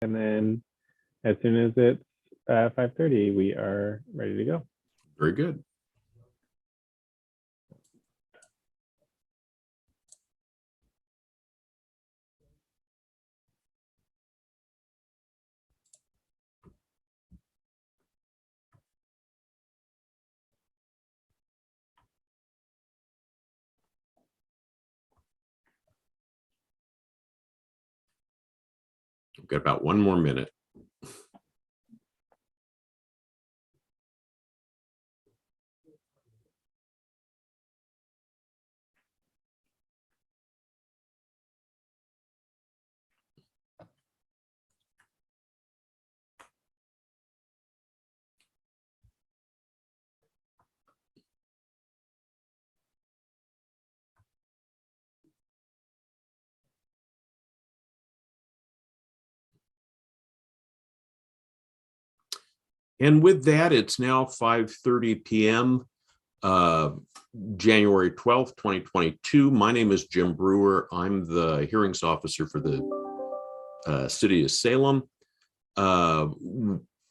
And then as soon as it's 5:30, we are ready to go. Very good. We've got about 1 more minute. And with that, it's now 5:30 p.m. January 12th, 2022. My name is Jim Brewer. I'm the hearings officer for the city of Salem.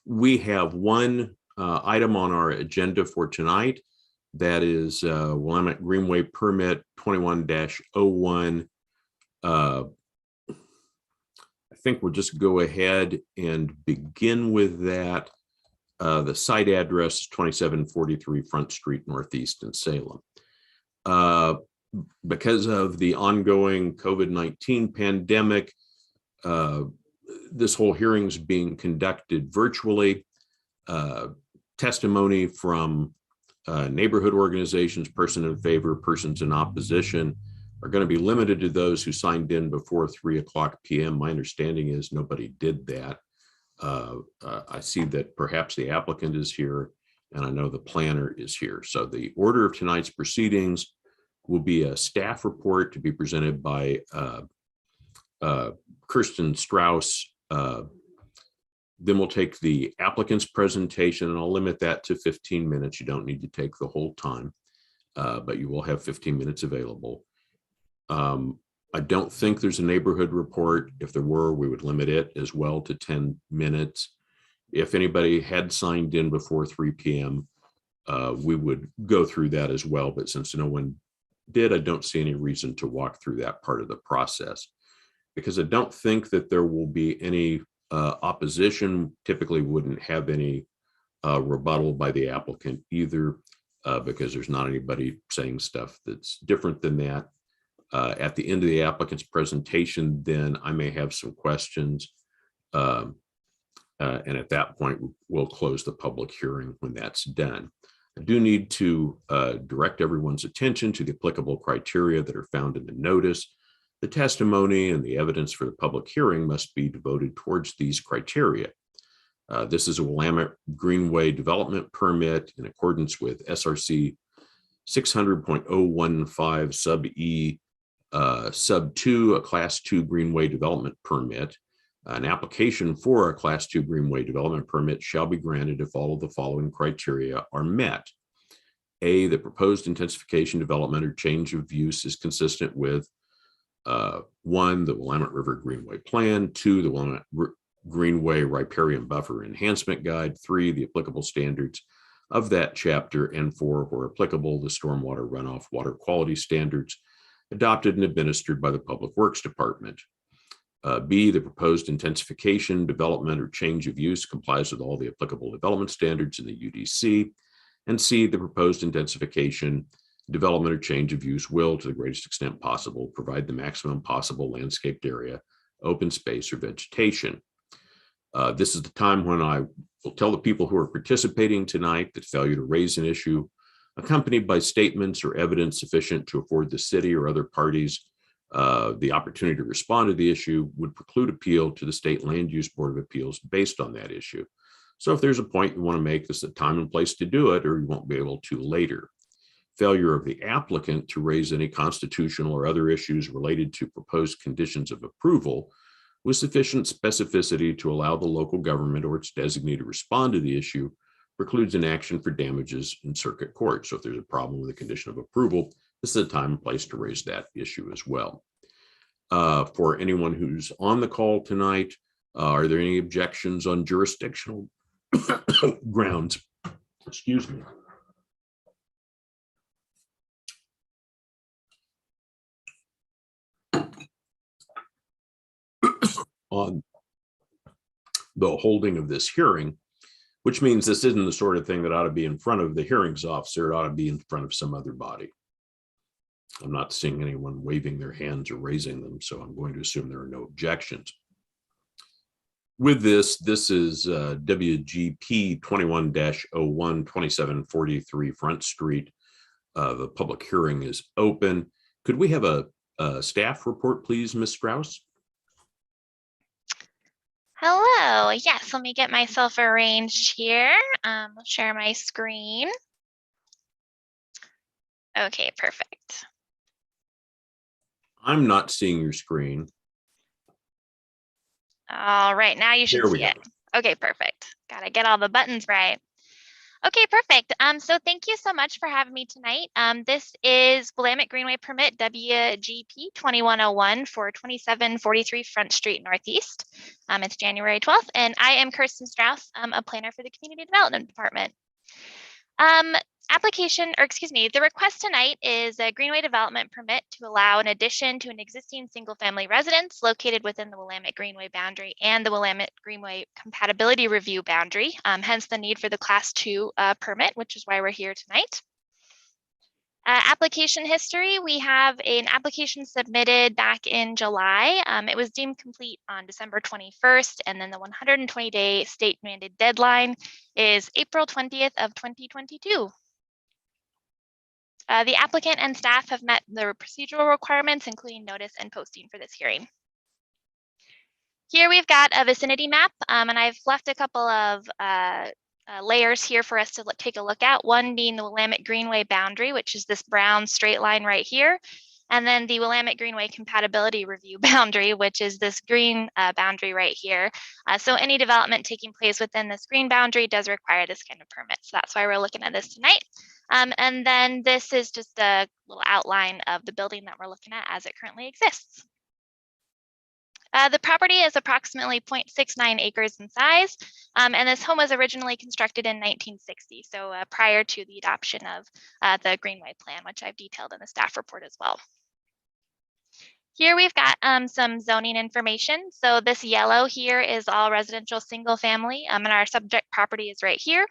We have one item on our agenda for tonight. That is Willamette Greenway Permit 21-01. I think we'll just go ahead and begin with that. The site address is 2743 Front Street Northeast in Salem. Because of the ongoing COVID-19 pandemic, this whole hearing is being conducted virtually. Testimony from neighborhood organizations, persons in favor, persons in opposition, are going to be limited to those who signed in before 3:00 p.m. My understanding is nobody did that. I see that perhaps the applicant is here, and I know the planner is here. So the order of tonight's proceedings will be a staff report to be presented by Kirsten Strauss. Then we'll take the applicant's presentation, and I'll limit that to 15 minutes. You don't need to take the whole time, but you will have 15 minutes available. I don't think there's a neighborhood report. If there were, we would limit it as well to 10 minutes. If anybody had signed in before 3 p.m., we would go through that as well. But since no one did, I don't see any reason to walk through that part of the process, because I don't think that there will be any opposition. Typically wouldn't have any rebuttal by the applicant either, because there's not anybody saying stuff that's different than that. At the end of the applicant's presentation, then I may have some questions. And at that point, we'll close the public hearing when that's done. I do need to direct everyone's attention to the applicable criteria that are found in the notice. The testimony and the evidence for the public hearing must be devoted towards these criteria. This is a Willamette Greenway development permit in accordance with SRC 600.015 sub E sub 2, a class 2 Greenway development permit. An application for a class 2 Greenway development permit shall be granted if all of the following criteria are met. A, the proposed intensification, development, or change of use is consistent with 1, the Willamette River Greenway Plan, 2, the Willamette Greenway Riparian Buffer Enhancement Guide, 3, the applicable standards of that chapter, and 4, where applicable, the stormwater runoff water quality standards adopted and administered by the Public Works Department. B, the proposed intensification, development, or change of use complies with all the applicable development standards in the UDC. And C, the proposed intensification, development, or change of use will, to the greatest extent possible, provide the maximum possible landscaped area, open space, or vegetation. This is the time when I will tell the people who are participating tonight that failure to raise an issue accompanied by statements or evidence sufficient to afford the city or other parties the opportunity to respond to the issue would preclude appeal to the State Land Use Board of Appeals based on that issue. So if there's a point you want to make, this is the time and place to do it, or you won't be able to later. Failure of the applicant to raise any constitutional or other issues related to proposed conditions of approval with sufficient specificity to allow the local government or its designee to respond to the issue precludes an action for damages in circuit court. So if there's a problem with a condition of approval, this is the time and place to raise that issue as well. For anyone who's on the call tonight, Are there any objections on jurisdictional grounds? Excuse me. On the holding of this hearing, which means this isn't the sort of thing that ought to be in front of the hearings officer. It ought to be in front of some other body. I'm not seeing anyone waving their hands or raising them, so I'm going to assume there are no objections. With this is WGP 21-01 2743 Front Street. The public hearing is open. Could we have a staff report, please, Ms. Strauss? Hello. Yes, let me get myself arranged here. I'll share my screen. Okay, perfect. I'm not seeing your screen. All right, now you should There we see it. go. Okay, perfect. Gotta get all the buttons right. Okay, perfect. So thank you so much for having me tonight. This is Willamette Greenway Permit WGP 2101 for 2743 Front Street Northeast. It's January 12th, and I am Kirsten Strauss, a planner for the Community Development Department. The request tonight is a Greenway Development Permit to allow an addition to an existing single-family residence located within the Willamette Greenway boundary and the Willamette Greenway Compatibility Review boundary, hence the need for the Class 2 permit, which is why we're here tonight. Application history, we have an application submitted back in July. It was deemed complete on December 21st, and then the 120-day state-mandated deadline is April 20th of 2022. The applicant and staff have met the procedural requirements, including notice and posting for this hearing. Here we've got a vicinity map, and I've left a couple of layers here for us to take a look at. One being the Willamette Greenway boundary, which is this brown straight line right here. And then the Willamette Greenway Compatibility Review boundary, which is this green boundary right here. So any development taking place within this green boundary does require this kind of permit. So that's why we're looking at this tonight. And then this is just a little outline of the building that we're looking at as it currently exists. The property is approximately 0.69 acres in size, and this home was originally constructed in 1960, so prior to the adoption of the Greenway Plan, which I've detailed in the staff report as well. Here we've got some zoning information. So this yellow here is all residential single family, and our subject property is right here.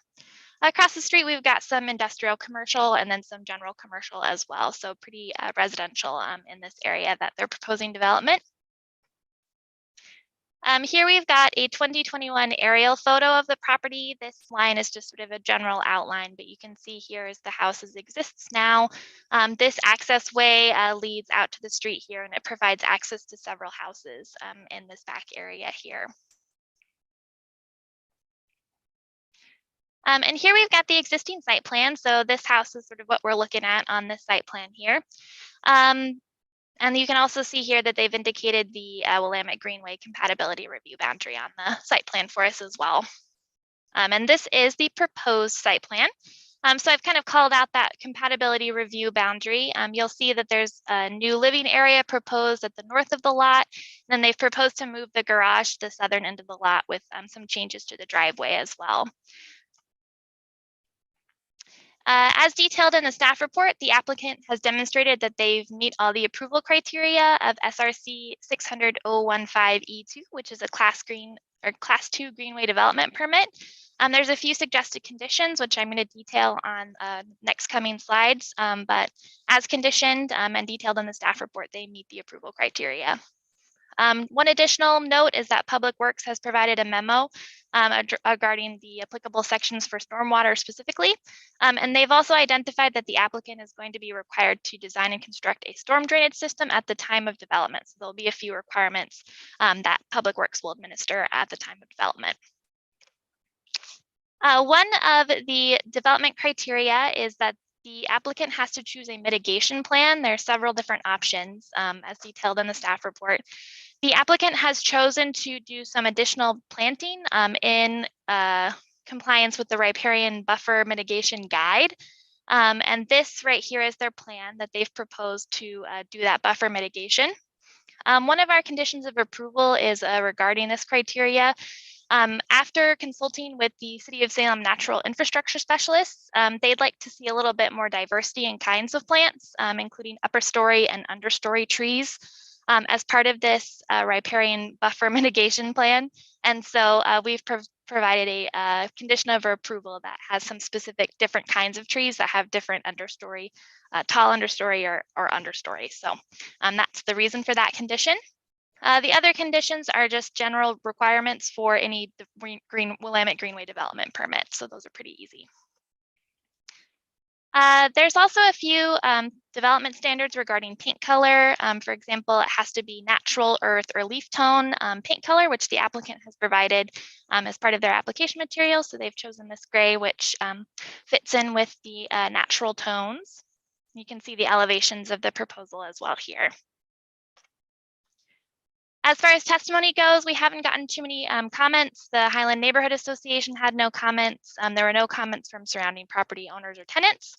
Across the street, we've got some industrial commercial and then some general commercial as well. So pretty residential in this area that they're proposing development. Here we've got a 2021 aerial photo of the property. This line is just sort of a general outline, but you can see here as the house exists now. This access way leads out to the street here, and it provides access to several houses in this back area here. And here we've got the existing site plan. So this house is sort of what we're looking at on this site plan here. And you can also see here that they've indicated the Willamette Greenway Compatibility Review boundary on the site plan for us as well. And this is the proposed site plan. So I've kind of called out that compatibility review boundary. You'll see that there's a new living area proposed at the north of the lot. Then they've proposed to move the garage to the southern end of the lot with some changes to the driveway as well. As detailed in the staff report, the applicant has demonstrated that they've meet all the approval criteria of SRC 600-015E2, which is a Class 2 Greenway Development Permit. There's a few suggested conditions, which I'm going to detail on next coming slides, but as conditioned and detailed in the staff report, they meet the approval criteria. One additional note is that Public Works has provided a memo regarding the applicable sections for stormwater specifically. And they've also identified that the applicant is going to be required to design and construct a storm drainage system at the time of development. So there'll be a few requirements that Public Works will administer at the time of development. One of the development criteria is that the applicant has to choose a mitigation plan. There are several different options as detailed in the staff report. The applicant has chosen to do some additional planting in compliance with the riparian buffer mitigation guide. And this right here is their plan that they've proposed to do that buffer mitigation. One of our conditions of approval is regarding this criteria. After consulting with the City of Salem Natural Infrastructure Specialists, they'd like to see a little bit more diversity in kinds of plants, including upper story and understory trees, as part of this riparian buffer mitigation plan. And so we've provided a condition of approval that has some specific different kinds of trees that have different understory, tall understory or understory. So that's the reason for that condition. The other conditions are just general requirements for any Willamette Greenway development permit. So those are pretty easy. There's also a few development standards regarding paint color. For example, it has to be natural earth or leaf tone paint color, which the applicant has provided as part of their application material. So they've chosen this gray, which fits in with the natural tones. You can see the elevations of the proposal as well here. As far as testimony goes, we haven't gotten too many comments. The Highland Neighborhood Association had no comments. There were no comments from surrounding property owners or tenants.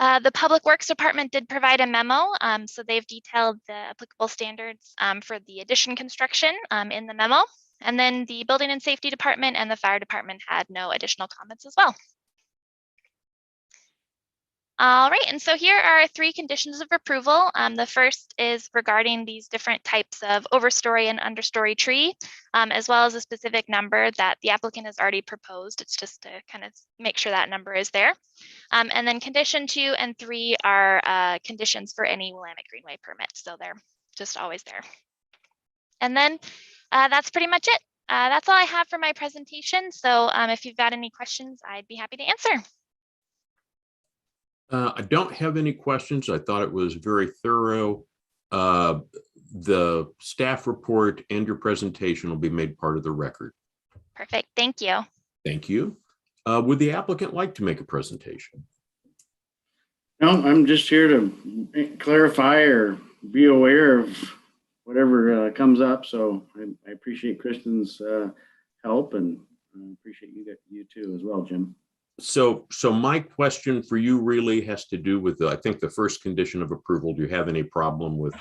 The Public Works Department did provide a memo, so they've detailed the applicable standards for the addition construction in the memo. And then the Building and Safety Department and the Fire Department had no additional comments as well. All right, and so here are 3 conditions of approval. The first is regarding these different types of overstory and understory tree, as well as a specific number that the applicant has already proposed. It's just to kind of make sure that number is there. And then condition 2 and 3 are conditions for any Willamette Greenway permit. So they're just always there. And then that's pretty much it. That's all I have for my presentation. So if you've got any questions, I'd be happy to answer. I don't have any questions. I thought it was very thorough. The staff report and your presentation will be made part of the record. Perfect. Thank you. Thank you. Would the applicant like to make a presentation? No, I'm just here to clarify or be aware of whatever comes up. So I appreciate Kristen's help, and appreciate you too as well, Jim. So my question for you really has to do with I think the first condition of approval. Do you have any problem with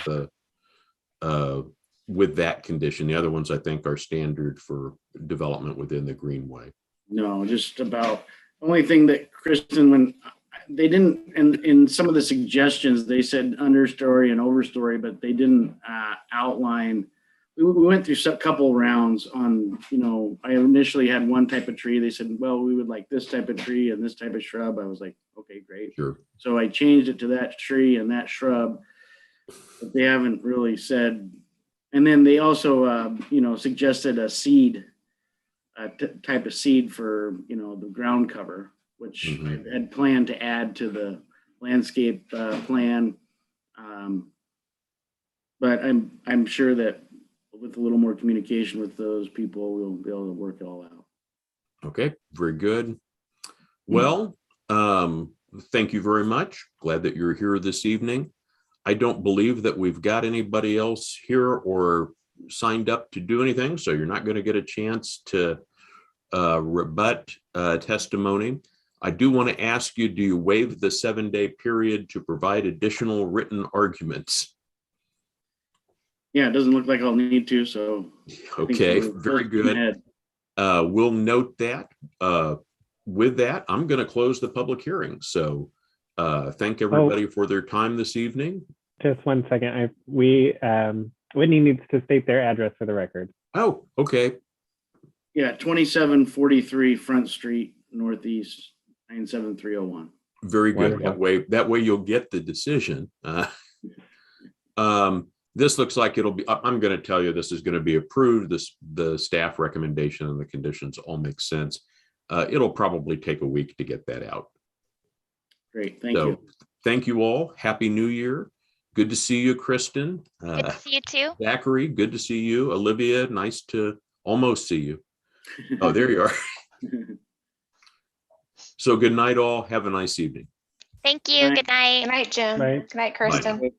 that condition? The other ones I think are standard for development within the Greenway. No, just about the only thing that Kristen, when they didn't, in some of the suggestions, they said understory and overstory, but they didn't outline. We went through a couple rounds on, I initially had one type of tree. They said, well, we would like this type of tree and this type of shrub. I was like, okay, great. Sure. So I changed it to that tree and that shrub, but they haven't really said. And then they also, suggested a seed, type of seed for, the ground cover, which I had planned to add to the landscape plan. But I'm sure that with a little more communication with those people, we'll be able to work it all out. Okay, very good. Well, thank you very much. Glad that you're here this evening. I don't believe that we've got anybody else here or signed up to do anything, so you're not going to get a chance to rebut testimony. I do want to ask you, do you waive the 7-day period to provide additional written arguments? Yeah, it doesn't look like I'll need to, so. Okay, very good. We'll note that. With that, I'm going to close the public hearing. So thank everybody for their time this evening. Just 1 second. Whitney needs to state their address for the record. Oh, okay. Yeah, 2743 Front Street, Northeast, 97301. Very good. Wonderful. That way you'll get the decision. This looks like it'll be, I'm going to tell you, this is going to be approved. The staff recommendation and the conditions all make sense. It'll probably take a week to get that out. Great, thank you. Thank you all. Happy New Year. Good to see you, Kristen. Good to see you too. Zachary, good to see you. Olivia, nice to almost see you. Oh, there you are. So good night all. Have a nice evening. Thank you. Good night. Good night, Jim. Bye. Good night, Kirsten. Bye.